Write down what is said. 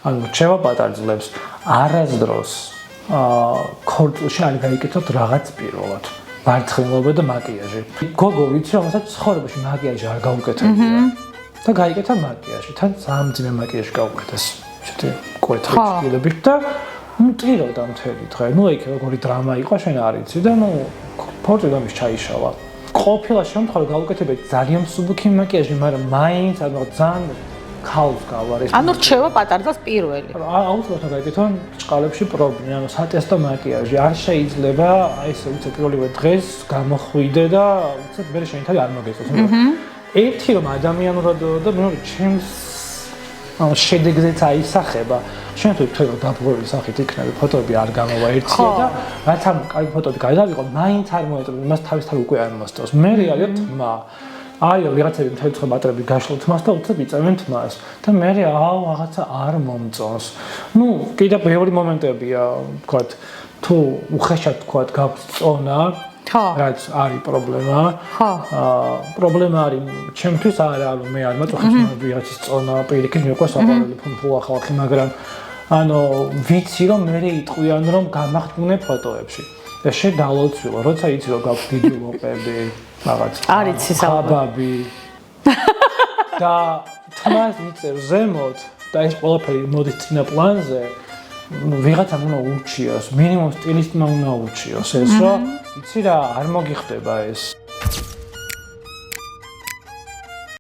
ანუ რჩება პატარძლებს არასდროს ქორწილში არ გაიკეთოთ რაღაც პირველად. მარცხნილობა და მაკიაჟი. გოგო ვიცი, რომელსაც ცხოვრებაში მაკიაჟი არ გაუკეთებია. და გაიკეთა მაკიაჟი. თან სამძიმე მაკიაჟი გაუკეთეს. ისეთი კვეთრით და მტიროდა მთელი დღე. ნუ იქ როგორი დრამა იყო, შენ არ იცი და ნუ ფორტი დამის ჩაიშალა. ყოფილა შემთხვევაში გაუკეთებია ძალიან მსუბუქი მაკიაჟი, მაგრამ მაინც ანუ ძალიან ქაოს გავარეს. ანუ რჩება პატარძას პირველი. აუცილებლად გაიგეთონ ჭყალებში პრობლემა, ანუ სატესტო მაკიაჟი არ შეიძლება აი ესე უცებ პირველივე დღეს გამოხვიდე და უცებ მე შენ თავი არ მოგეწოს. ერთი რომ ადამიანურად და მეორე ჩემს შედეგზეც აისახება. შენ თუ თქვენ დაბღვეული სახით იქნები ფოტოები არ გამოვა ერთია და რაც ამ კაი ფოტოები გადავიღო, მაინც არ მოეწონა, იმას თავისთავად უკვე არ მოსწონს. მე რეალია თმა აი ვიღაცები მთელი ცხოვრება ბატრები გაშლოთ თმას და უცებ იწევენ თმას და მე რაღაცა არ მომწონს. ნუ კიდევ ბევრი მომენტებია, ვთქვათ, თუ უხეშად ვთქვათ გაქვს წონა, რაც არის პრობლემა. პრობლემა არის ჩემთვის არა, რომ მე არ მაწუხებს ვიღაცის წონა, პირიქით მიყვარს საყვარელი ფულახა ხალხი, მაგრამ ანუ ვიცი რომ მე იტყვიან რომ გამახტუნე ფოტოებში. და შე დალოცვილო, როცა იცი რომ გაქვს დიდი ლოყები, რაღაც არ იცი საბაბი და თმას მიწევ ზემოთ და ეს ყველაფერი მოდის წინა პლანზე, ვიღაცამ უნდა ურჩიოს, მინიმუმ სტილისტმა უნდა ურჩიოს ეს, რომ იცი რა, არ მოგიხდება ეს.